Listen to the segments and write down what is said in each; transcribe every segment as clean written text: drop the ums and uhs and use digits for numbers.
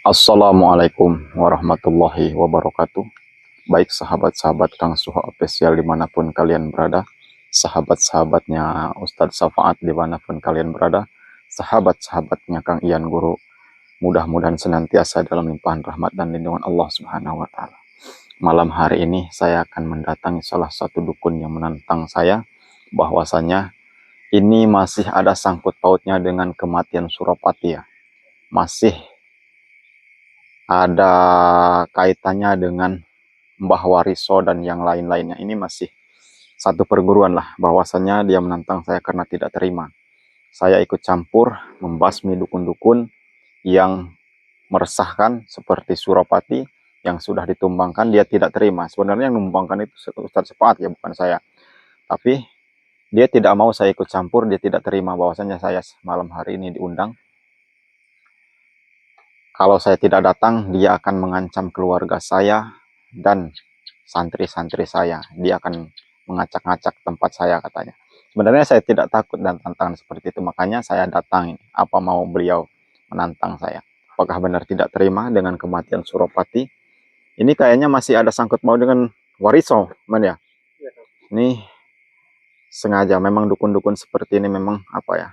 Assalamualaikum warahmatullahi wabarakatuh. Baik sahabat-sahabat Kang Suho Official dimanapun kalian berada, sahabat-sahabatnya Ustadz Safaat dimanapun kalian berada, sahabat-sahabatnya Kang Ian Guru, mudah-mudahan senantiasa dalam limpahan rahmat dan lindungan Allah Subhanahu wa Ta'ala. Malam hari ini saya akan mendatangi salah satu dukun yang menantang saya, bahwasanya ini masih ada sangkut pautnya dengan kematian Suropati ya. Masih ada kaitannya dengan Mbah Wariso dan yang lain-lainnya. Ini masih satu perguruan lah, bahwasannya dia menantang saya karena tidak terima saya ikut campur membasmi dukun-dukun yang meresahkan seperti Suropati yang sudah ditumbangkan. Dia tidak terima. Sebenarnya yang menumbangkan itu Ustadz Sepaat ya, bukan saya. Tapi dia tidak mau saya ikut campur. Dia tidak terima bahwasanya saya malam hari ini diundang. Kalau saya tidak datang, dia akan mengancam keluarga saya dan santri-santri saya. Dia akan mengacak-ngacak tempat saya katanya. Sebenarnya saya tidak takut dan tantangan seperti itu. Makanya saya datang. Apa mau beliau menantang saya? Apakah benar tidak terima dengan kematian Suropati? Ini kayaknya masih ada sangkut mau dengan Wariso, man ya? Ini sengaja. Memang dukun-dukun seperti ini memang apa ya?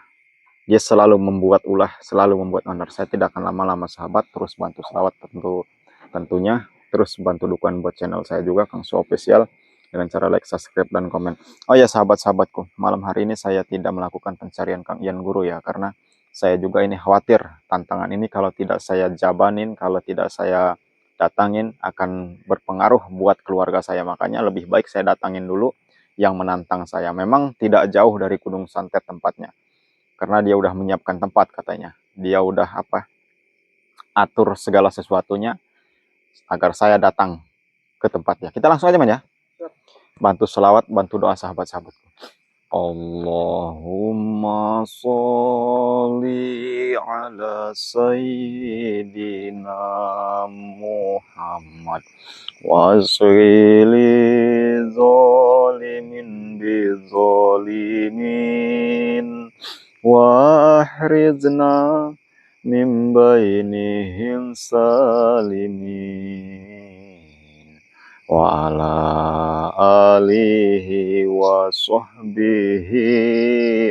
Dia selalu membuat ulah, selalu membuat onar. Saya tidak akan lama-lama sahabat, terus bantu selawat tentunya, terus bantu dukungan buat channel saya juga, Kang Su Official, dengan cara like, subscribe, dan komen. Oh ya sahabat-sahabatku, malam hari ini saya tidak melakukan pencarian Kang Ian Guru ya, karena saya juga ini khawatir tantangan ini kalau tidak saya jabanin, kalau tidak saya datangin akan berpengaruh buat keluarga saya. Makanya lebih baik saya datangin dulu yang menantang saya. Memang tidak jauh dari Gunung Santet tempatnya, karena dia udah menyiapkan tempat katanya. Dia udah atur segala sesuatunya agar saya datang ke tempatnya. Kita langsung aja man ya. Bantu selawat, bantu doa sahabat-sahabatku. Allahumma sholli ala sayyidina Muhammad wasrili zalimin bizalimin wahrizna min bainihim salimin wa ala alihi wa sahbihi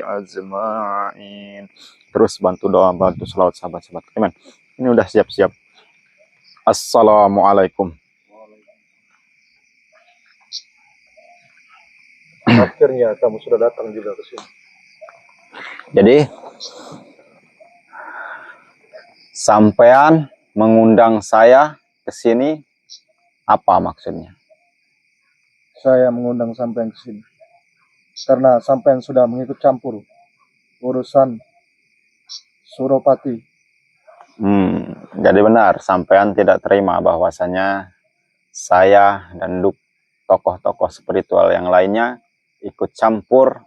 ajma'in. Terus bantu doa, bantu selawat sahabat-sahabat. Amin. Ini udah siap-siap. Assalamualaikum. Akhirnya kamu sudah datang juga ke sini. Jadi sampean mengundang saya ke sini apa maksudnya? Saya mengundang sampean ke sini karena sampean sudah mengikut campur urusan Suropati. Jadi benar, sampean tidak terima bahwasanya saya dan tokoh-tokoh spiritual yang lainnya ikut campur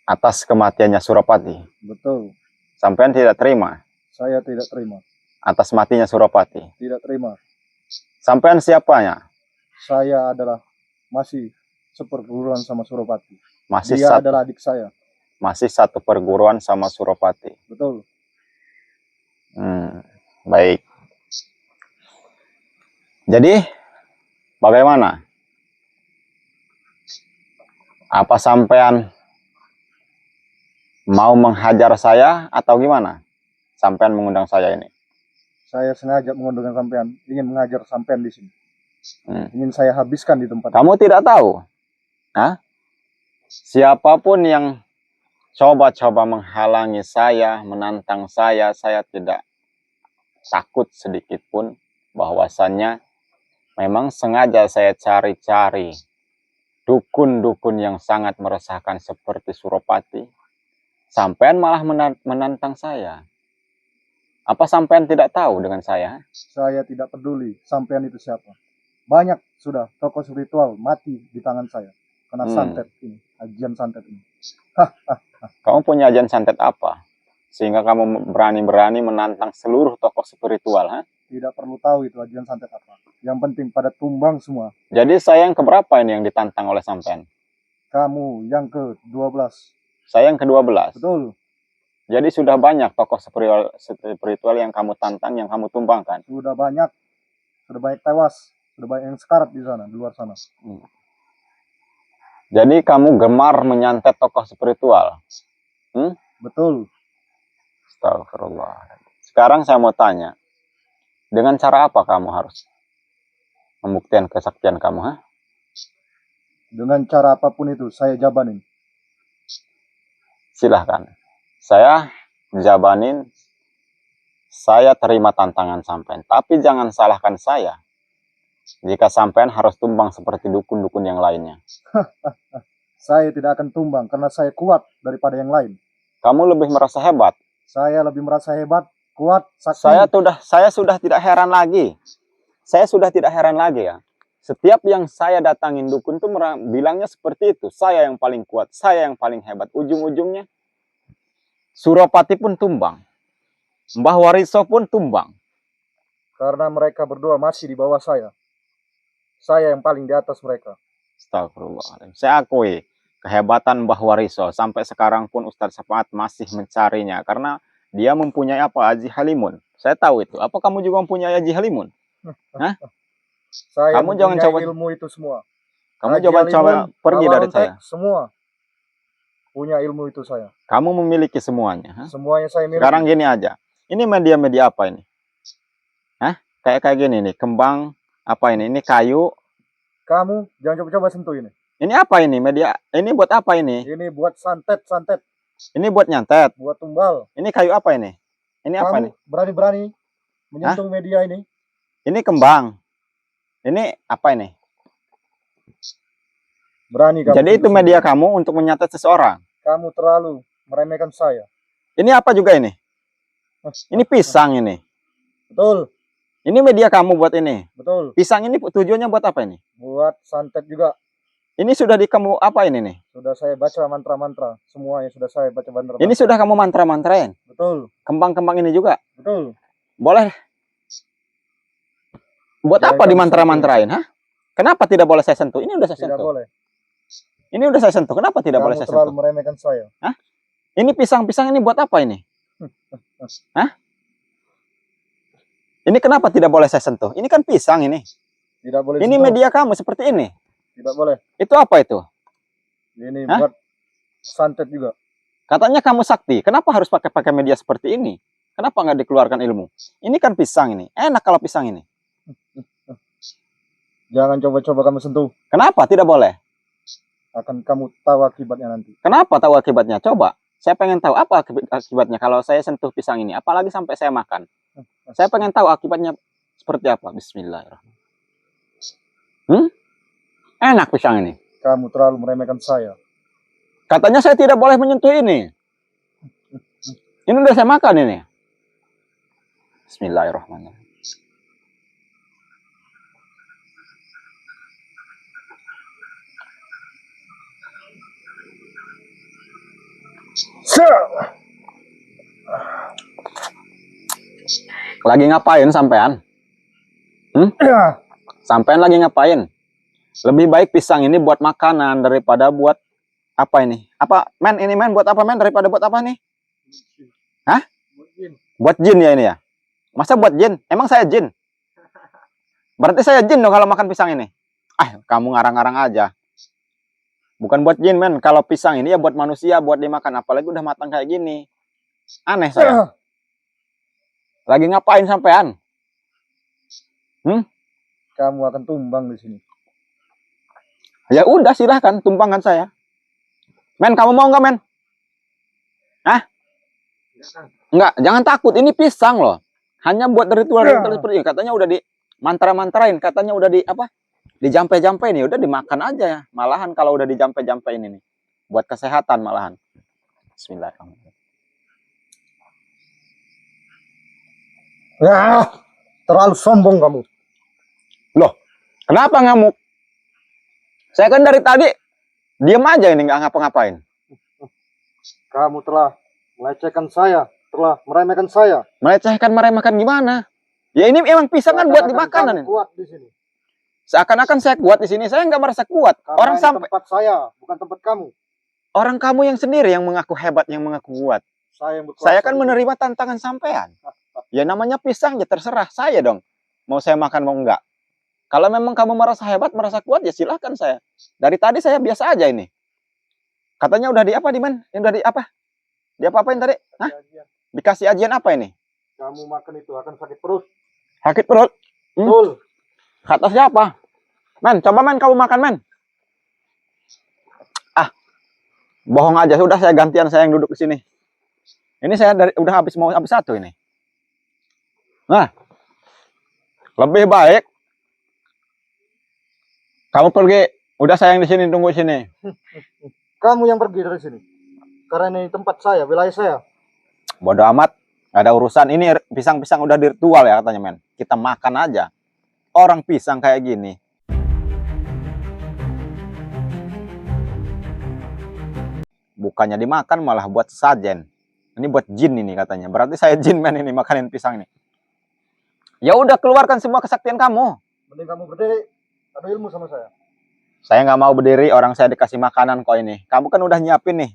atas kematiannya Suropati. Betul. Sampean tidak terima? Saya tidak terima. Atas matinya Suropati? Tidak terima. Sampean siapanya? Saya adalah masih seperguruan sama Suropati. Dia adalah adik saya. Masih satu perguruan sama Suropati? Betul. Baik. Jadi bagaimana? Apa sampean mau menghajar saya atau gimana? Sampean mengundang saya ini? Saya sengaja mengundang sampean, ingin mengajar sampean di sini. Ingin saya habiskan di tempat. Kamu tidak tahu? Hah? Siapapun yang coba-coba menghalangi saya, menantang saya tidak takut sedikit pun bahwasannya memang sengaja saya cari-cari dukun-dukun yang sangat meresahkan seperti Suropati. Sampean malah menantang saya. Apa sampean tidak tahu dengan saya? Saya tidak peduli sampean itu siapa. Banyak sudah tokoh spiritual mati di tangan saya karena santet ini, ajian santet ini. Kamu punya ajian santet apa sehingga kamu berani-berani menantang seluruh tokoh spiritual? Tidak perlu tahu itu ajian santet apa. Yang penting pada tumbang semua. Jadi saya yang keberapa ini yang ditantang oleh sampean? Kamu yang ke-12. Saya yang ke-12? Betul. Jadi sudah banyak tokoh spiritual yang kamu tantang, yang kamu tumbangkan. Sudah banyak tewas, sudah banyak yang sekarat di sana, di luar sana. Jadi kamu gemar menyantet tokoh spiritual. Betul. Astagfirullah. Sekarang saya mau tanya, dengan cara apa kamu harus membuktikan kesaktian kamu? Dengan cara apapun itu, saya jabanin. Silahkan. Saya jabanin, saya terima tantangan sampean. Tapi jangan salahkan saya jika sampean harus tumbang seperti dukun-dukun yang lainnya. Saya tidak akan tumbang karena saya kuat daripada yang lain. Kamu lebih merasa hebat. Saya lebih merasa hebat, kuat, sakti. Saya sudah tidak heran lagi. Saya sudah tidak heran lagi ya. Setiap yang saya datangin dukun tuh bilangnya seperti itu. Saya yang paling kuat, saya yang paling hebat. Ujung-ujungnya Suropati pun tumbang. Mbah Wariso pun tumbang. Karena mereka berdua masih di bawah saya. Saya yang paling di atas mereka. Astagfirullahaladzim. Saya akui kehebatan Mbah Wariso. Sampai sekarang pun Ustadz Sapaat masih mencarinya. Karena dia mempunyai apa? Haji Halimun. Saya tahu itu. Apa kamu juga mempunyai Haji Halimun? Hah? Saya Kamu jangan coba ilmu itu semua. Kamu Haji coba Halimun, pergi dari saya. Semua punya ilmu itu saya. Kamu memiliki semuanya. Semuanya saya miliki. Sekarang gini aja. Ini media-media apa ini? Kayak gini nih. Kembang apa ini? Ini kayu. Kamu jangan coba-coba sentuh ini. Ini apa ini? Media. Ini buat apa ini? Ini buat santet. Ini buat nyantet. Buat tumbal. Ini kayu apa ini? Ini Kamu apa ini? Berani-berani menyentuh media ini. Ini kembang. Ini apa ini? Berani kamu. Jadi itu media kamu untuk menyatet seseorang. Kamu terlalu meremehkan saya. Ini apa juga ini? Ini pisang ini. Betul. Ini media kamu buat ini. Betul. Pisang ini tujuannya buat apa ini? Buat santet juga. Ini sudah di kamu apa ini nih? Sudah saya baca mantra-mantra. Semuanya sudah saya baca mantra-mantra. Ini sudah kamu mantra-mantrain? Betul. Kembang-kembang ini juga? Betul. Boleh. Buat apa di mantra-mantrain? Kenapa tidak boleh saya sentuh? Ini udah saya sentuh. Tidak boleh. Ini udah saya sentuh. Kenapa tidak boleh saya sentuh? Kamu terlalu meremehkan saya. Ini pisang-pisang ini buat apa ini? Ini kenapa tidak boleh saya sentuh? Ini kan pisang ini. Tidak boleh. Ini sentuh. media kamu seperti ini. Tidak boleh. Itu apa itu? Ini buat santet juga. Katanya kamu sakti. Kenapa harus pakai media seperti ini? Kenapa nggak dikeluarkan ilmu? Ini kan pisang ini. Enak kalau pisang ini. Jangan coba-coba kamu sentuh. Kenapa tidak boleh? Akan kamu tahu akibatnya nanti. Kenapa tahu akibatnya? Coba. Saya pengen tahu apa akibatnya kalau saya sentuh pisang ini. Apalagi sampai saya makan. Saya pengen tahu akibatnya seperti apa. Bismillahirrahmanirrahim. Enak pisang ini. Kamu terlalu meremehkan saya. Katanya saya tidak boleh menyentuh ini. Ini udah saya makan ini. Bismillahirrahmanirrahim. Lagi ngapain sampean? Sampean lagi ngapain? Lebih baik pisang ini buat makanan daripada buat apa ini? Apa men ini men buat apa men daripada buat apa nih? Hah? Buat jin ya ini ya? Masa buat jin? Emang saya jin? Berarti saya jin dong kalau makan pisang ini. Kamu ngarang-ngarang aja. Bukan buat jin men. Kalau pisang ini ya buat manusia, buat dimakan. Apalagi udah matang kayak gini. Aneh saya. Lagi ngapain sampean? Kamu akan tumbang di sini. Ya udah silahkan tumbangkan saya. Men, kamu mau nggak men? Enggak, jangan takut. Ini pisang loh. Hanya buat ritual seperti ini. Katanya udah di mantra-mantrain. Katanya udah di apa? Dijampe-jampe nih. Udah dimakan aja ya. Malahan kalau udah dijampe-jampe ini nih. Buat kesehatan malahan. Bismillahirrahmanirrahim. Terlalu sombong kamu. Loh, kenapa ngamuk? Saya kan dari tadi diam aja ini nggak ngapa-ngapain. Kamu telah melecehkan saya, telah meremehkan saya. Meremehkan gimana? Ya ini emang pisang kan buat dimakanan. Kuat di sini. Seakan-akan saya kuat di sini. Saya nggak merasa kuat. Karena orang sampai tempat saya, bukan tempat kamu. Orang kamu yang sendiri yang mengaku hebat, yang mengaku kuat. Saya yang berkuasa. Saya kan menerima tantangan sampean. Ya namanya pisang ya terserah saya dong. Mau saya makan mau enggak. Kalau memang kamu merasa hebat, merasa kuat ya silahkan saya. Dari tadi saya biasa aja ini. Katanya udah di apa di man? Udah di apa? Di apa-apain tadi? Hah? Dikasih ajian apa ini? Kamu makan itu akan sakit perut. Sakit perut. Betul. Kata siapa? Men, coba men kamu makan men. Ah, bohong aja. Sudah saya gantian saya yang duduk di sini. Ini saya udah mau habis satu ini. Nah, lebih baik kamu pergi. Udah saya yang di sini tunggu sini. Kamu yang pergi dari sini. Karena ini tempat saya, wilayah saya. Bodoh amat. Gak ada urusan. Ini pisang-pisang udah diritual ya katanya men. Kita makan aja. Orang pisang kayak gini. Bukannya dimakan malah buat sajen. Ini buat jin ini katanya. Berarti saya jin men ini makanin pisang ini. Ya udah keluarkan semua kesaktian kamu. Mending kamu berdiri. Ada ilmu sama saya. Saya nggak mau berdiri, orang saya dikasih makanan kok ini. Kamu kan udah nyiapin nih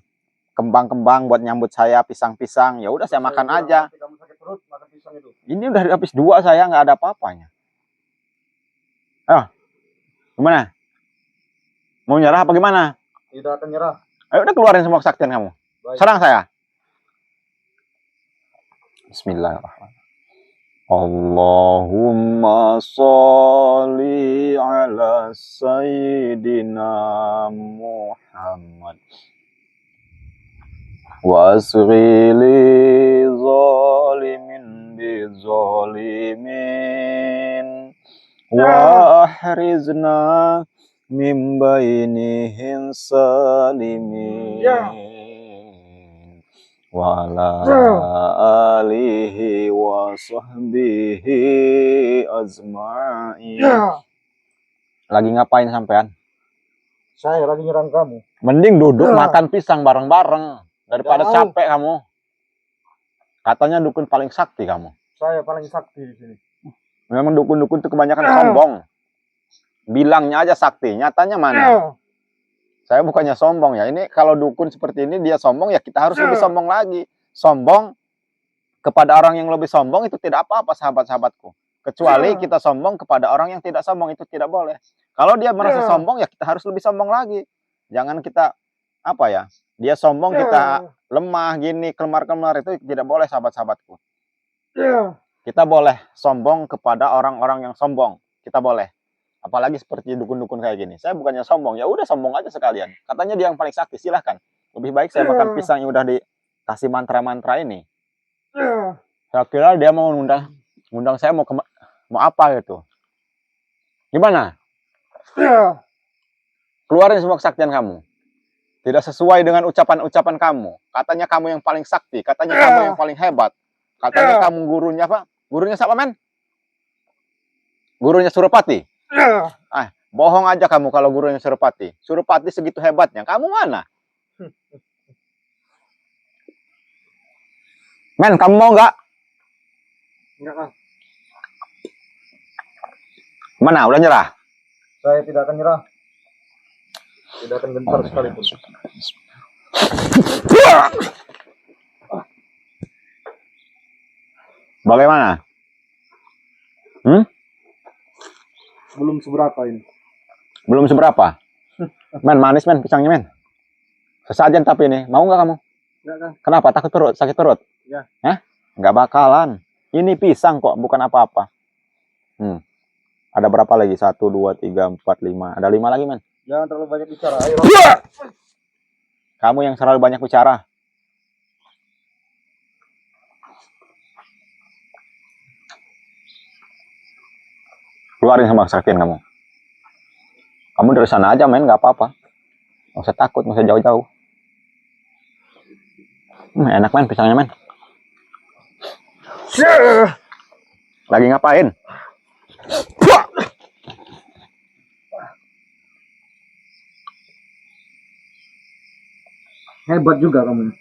kembang-kembang buat nyambut saya, pisang-pisang. Ya udah saya makan aja. Nanti kamu sakit perut, makan pisang itu. Ini udah habis 2 saya nggak ada apa-apanya. Gimana? Mau nyerah apa gimana? Tidak akan nyerah. Ayo udah keluarin semua kesaktian kamu. Baik. Serang saya. Bismillahirrahmanirrahim. Allahumma sholli ala sayyidina Muhammad wa asghili zalimin bi zalimin wa ahrizna min bainihim salimin wa ala alihi wa sahbihi azma'in. Lagi ngapain sampean? Saya lagi nyerang kamu. Mending duduk makan pisang bareng-bareng daripada Jauh. capek kamu. Katanya dukun paling sakti kamu. Saya paling sakti di sini. Memang dukun-dukun itu kebanyakan sombong. Bilangnya aja sakti, nyatanya mana? Saya bukannya sombong ya. Ini kalau dukun seperti ini dia sombong ya kita harus lebih sombong lagi. Sombong kepada orang yang lebih sombong itu tidak apa-apa sahabat-sahabatku. Kecuali kita sombong kepada orang yang tidak sombong itu tidak boleh. Kalau dia merasa sombong ya kita harus lebih sombong lagi. Jangan kita apa ya? Dia sombong kita lemah gini kelemar-kelemar itu tidak boleh sahabat-sahabatku. Kita boleh sombong kepada orang-orang yang sombong. Kita boleh. Apalagi seperti dukun-dukun kayak gini. Saya bukannya sombong, ya udah sombong aja sekalian. Katanya dia yang paling sakti, silahkan. Lebih baik saya makan pisang yang udah dikasih mantra-mantra ini. Saya kira dia mau ngundang saya mau apa gitu. Gimana? Keluarin semua kesaktian kamu. Tidak sesuai dengan ucapan-ucapan kamu. Katanya kamu yang paling sakti, katanya kamu yang paling hebat. Katanya kamu gurunya apa? Gurunya siapa, men? Gurunya Surapati. Bohong aja kamu kalau gurunya Surapati. Surapati segitu hebatnya. Kamu mana? Men, kamu mau nggak? Enggak. Mana? Udah nyerah? Saya tidak akan nyerah. Tidak akan gentar sekalipun. Bagaimana? Belum seberapa ini. Belum seberapa. Men, manis men, pisangnya men. Sesajen tapi ini. Mau nggak kamu? Enggak kan? Kenapa? Takut perut? Sakit perut? Ya. Hah? Nggak bakalan. Ini pisang kok, bukan apa-apa. Ada berapa lagi? 1, 2, 3, 4, 5. Ada 5 lagi men. Jangan terlalu banyak bicara. Ayo. Kamu yang selalu banyak bicara. Keluarin sama kesaktian kamu. Kamu dari sana aja men, nggak apa-apa. Nggak usah takut, nggak usah jauh-jauh. Enak men pisangnya men. Lagi ngapain? Hebat juga kamu.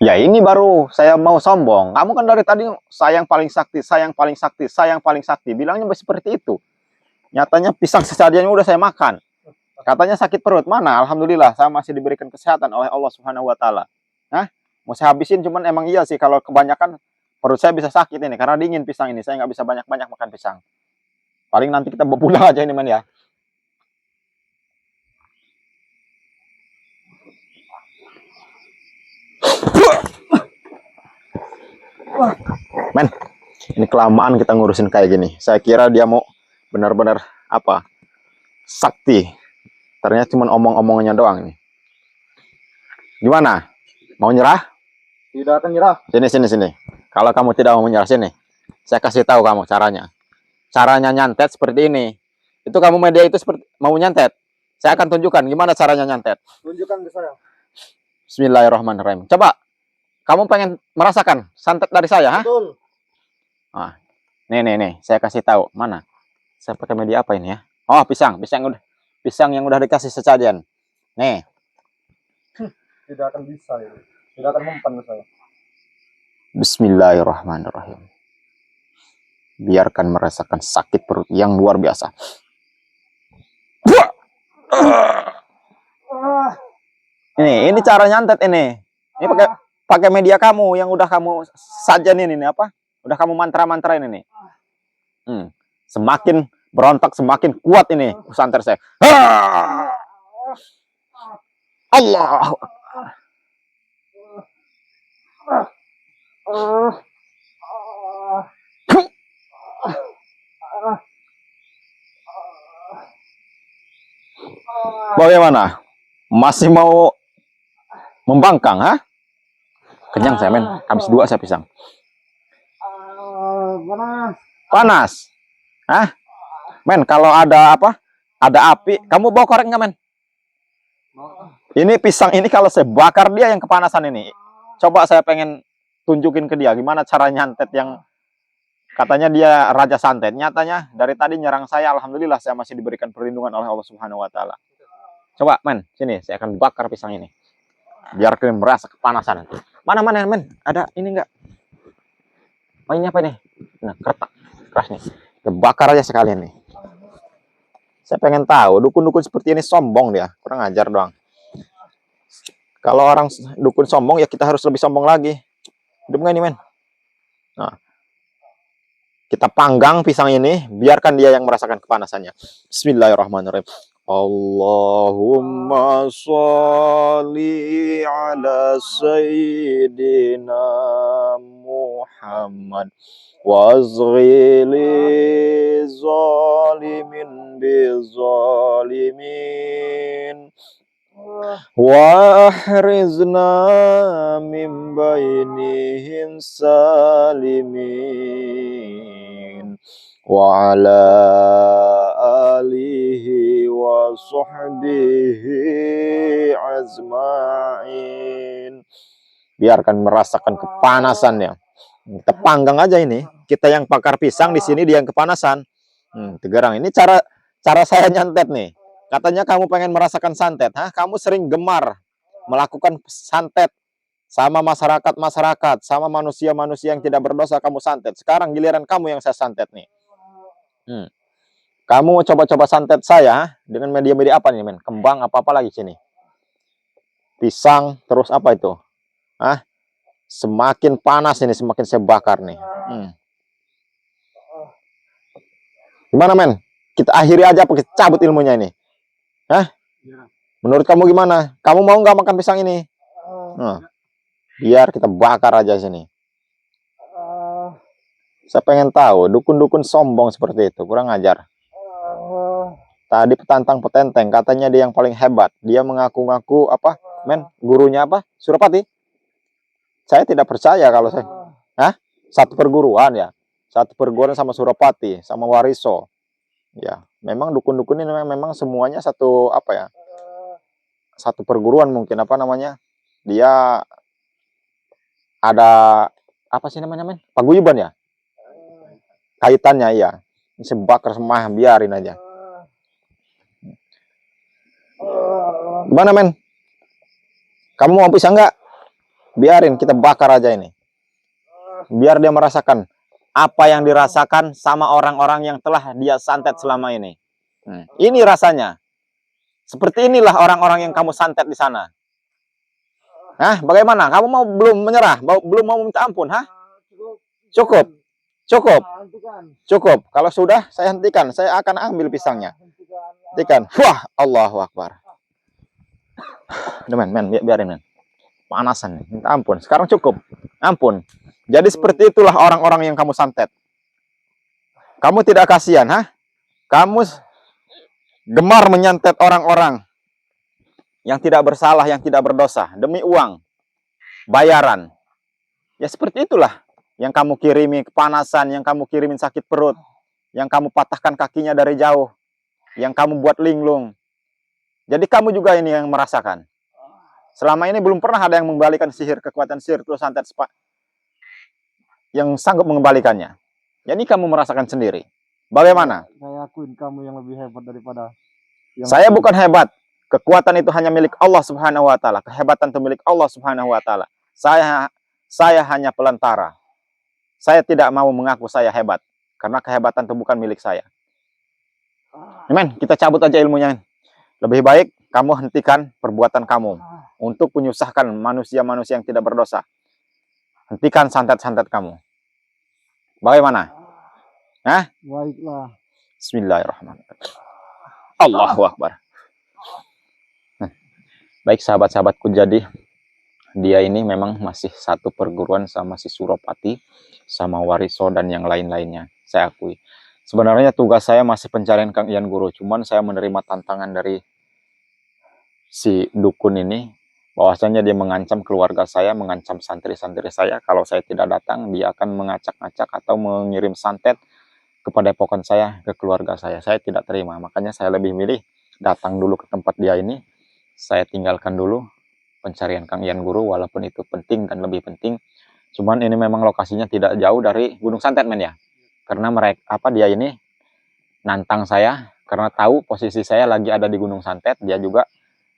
Ya ini baru saya mau sombong. Kamu kan dari tadi saya yang paling sakti, saya yang paling sakti, saya yang paling sakti. Bilangnya seperti itu. Nyatanya pisang sesadianya udah saya makan. Katanya sakit perut. Mana? Alhamdulillah saya masih diberikan kesehatan oleh Allah Subhanahu wa taala. Hah? Mau saya habisin, cuman emang iya sih kalau kebanyakan perut saya bisa sakit ini karena dingin pisang ini. Saya nggak bisa banyak-banyak makan pisang. Paling nanti kita bawa pulang aja ini men ya. Men, ini kelamaan kita ngurusin kayak gini. Saya kira dia mau benar-benar apa? Sakti. Ternyata cuma omong-omongannya doang nih. Gimana? Mau nyerah? Tidak akan nyerah. Sini. Kalau kamu tidak mau menyerah, sini. Saya kasih tahu kamu caranya. Caranya nyantet seperti ini. Itu kamu media itu seperti mau nyantet. Saya akan tunjukkan gimana caranya nyantet. Tunjukkan ke saya. Bismillahirrahmanirrahim. Coba. Kamu pengen merasakan santet dari saya, ha? Betul. Ah, nih. Saya kasih tahu. Mana? Saya pakai media apa ini ya? Oh, pisang yang udah dikasih sesajen. Nih. Tidak akan bisa ya. Tidak akan mempan ke saya. Bismillahirrahmanirrahim. Biarkan merasakan sakit perut yang luar biasa. Ini cara nyantet ini. Ini pakai media kamu yang udah kamu sajenin ini apa? Udah kamu mantra-mantrain ini. Semakin berontak semakin kuat ini santet saya. Allah. Bagaimana? Masih mau membangkang, ha? Kenyang saya, men. Habis 2 saya pisang. Panas. Hah? Men, kalau ada apa? Ada api, kamu bawa korek nggak, men? Ini pisang ini kalau saya bakar dia yang kepanasan ini. Coba saya pengen tunjukin ke dia gimana cara nyantet yang katanya dia raja santet. Nyatanya dari tadi nyerang saya, alhamdulillah saya masih diberikan perlindungan oleh Allah Subhanahu wa taala. Coba, men, sini saya akan bakar pisang ini. Biar kalian merasa kepanasan nanti. Mana, men? Ada ini enggak? Oh, ini apa ini? Nah, keras nih. Kita bakar aja sekalian nih. Saya pengen tahu, dukun-dukun seperti ini sombong dia. Kurang ajar doang. Kalau orang dukun sombong, ya kita harus lebih sombong lagi. Hidup nggak ini, men? Nah, kita panggang pisang ini, biarkan dia yang merasakan kepanasannya. Bismillahirrahmanirrahim. Allahumma sholli ala sayyidina Muhammad wazghili zalimin bizalimin wa ahrizna min bainihim salimin wa ala alihi wa sahbihi azma'in. Biarkan merasakan kepanasannya. Kita panggang aja ini. Kita yang bakar pisang di sini, dia yang kepanasan. Tegarang. Ini cara saya nyantet nih. Katanya kamu pengen merasakan santet, ha? Kamu sering gemar melakukan santet sama masyarakat, sama manusia-manusia yang tidak berdosa kamu santet. Sekarang giliran kamu yang saya santet nih. Kamu coba-coba santet saya dengan media-media apa nih, men? Kembang apa lagi sini? Pisang, terus apa itu? Semakin panas ini, semakin saya bakar nih. Gimana, men? Kita akhiri aja apa kita cabut ilmunya ini? Menurut kamu gimana? Kamu mau nggak makan pisang ini? Biar kita bakar aja sini. Saya pengen tahu, dukun-dukun sombong seperti itu, kurang ajar. Tadi petantang petenteng, katanya dia yang paling hebat. Dia mengaku-ngaku apa, men? Gurunya apa? Surapati. Saya tidak percaya kalau saya. Satu perguruan ya. Satu perguruan sama Surapati, sama Wariso. Ya, memang dukun-dukun ini memang semuanya satu apa ya? Satu perguruan mungkin apa namanya? Dia ada apa sih namanya, men? Paguyuban ya? Kaitannya iya. Sebakar semua, biarin aja. Gimana, men? Kamu mau pisang nggak? Biarin, kita bakar aja ini. Biar dia merasakan apa yang dirasakan sama orang-orang yang telah dia santet selama ini. Ini rasanya. Seperti inilah orang-orang yang kamu santet di sana. Hah? Bagaimana? Kamu mau belum menyerah? Belum mau minta ampun? Hah? Cukup. Cukup. Cukup. Kalau sudah, saya hentikan. Saya akan ambil pisangnya. Hentikan. Wah, Allahu Akbar. Udah, men, biarin, men. Panasan nih. Minta ampun. Sekarang cukup. Ampun. Jadi seperti itulah orang-orang yang kamu santet. Kamu tidak kasihan, hah? Kamu gemar menyantet orang-orang yang tidak bersalah, yang tidak berdosa demi uang, bayaran. Ya seperti itulah yang kamu kirimi kepanasan, yang kamu kirimin sakit perut, yang kamu patahkan kakinya dari jauh, yang kamu buat linglung. Jadi kamu juga ini yang merasakan. Selama ini belum pernah ada yang mengembalikan sihir, kekuatan sihir terus santet yang sanggup mengembalikannya. Jadi kamu merasakan sendiri. Bagaimana? Saya akuin kamu yang lebih hebat daripada yang Saya bukan hebat. Kekuatan itu hanya milik Allah Subhanahu wa taala. Kehebatan itu milik Allah Subhanahu wa taala. Saya hanya pelantara. Saya tidak mau mengaku saya hebat karena kehebatan itu bukan milik saya. Men, kita cabut aja ilmunya. Lebih baik kamu hentikan perbuatan kamu untuk menyusahkan manusia-manusia yang tidak berdosa. Hentikan santet-santet kamu. Bagaimana? Hah? Baiklah. Bismillahirrahmanirrahim. Allahu Akbar. Baik sahabat-sahabatku, jadi dia ini memang masih satu perguruan sama si Suropati, sama Wariso dan yang lain-lainnya. Saya akui. Sebenarnya tugas saya masih pencarian Kang Ian Guru, cuman saya menerima tantangan dari si dukun ini, bahwasanya dia mengancam keluarga saya, mengancam santri-santri saya. Kalau saya tidak datang, dia akan mengacak-acak atau mengirim santet kepada padepokan saya, ke keluarga saya. Saya tidak terima, makanya saya lebih milih datang dulu ke tempat dia ini. Saya tinggalkan dulu pencarian Kang Ian Guru, walaupun itu penting dan lebih penting. Cuman ini memang lokasinya tidak jauh dari Gunung Santet, men ya. Karena dia ini nantang saya karena tahu posisi saya lagi ada di Gunung Santet. Dia juga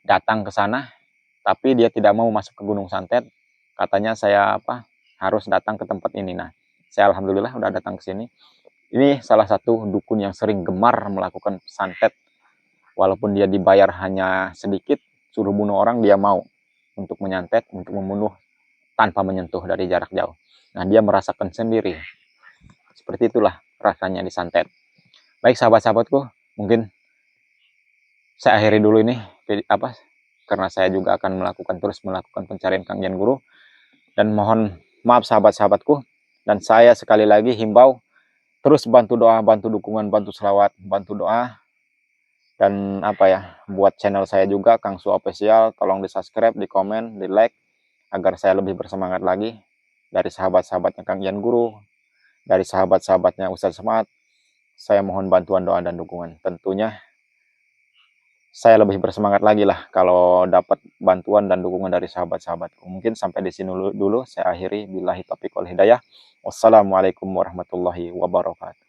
datang ke sana, tapi dia tidak mau masuk ke Gunung Santet. Katanya saya harus datang ke tempat ini. Nah, saya alhamdulillah udah datang ke sini. Ini salah satu dukun yang sering gemar melakukan santet. Walaupun dia dibayar hanya sedikit, suruh bunuh orang dia mau untuk menyantet, untuk membunuh tanpa menyentuh dari jarak jauh. Nah, dia merasakan sendiri. Seperti itulah rasanya disantet. Baik sahabat-sahabatku, mungkin saya akhiri dulu ini karena saya juga akan terus melakukan pencarian Kang Ian Guru. Dan mohon maaf sahabat-sahabatku, dan saya sekali lagi himbau terus bantu doa, bantu dukungan, bantu selawat, bantu doa. Dan buat channel saya juga Kang Su Official, tolong di subscribe, di komen, di like agar saya lebih bersemangat lagi. Dari sahabat-sahabatnya Kang Ian Guru, dari sahabat-sahabatnya Ustadz Semat, saya mohon bantuan doa dan dukungan. Tentunya saya lebih bersemangat lagi lah kalau dapat bantuan dan dukungan dari sahabat-sahabatku. Mungkin sampai di sini dulu saya akhiri. Billahi taufiq wal hidayah. Wassalamualaikum warahmatullahi wabarakatuh.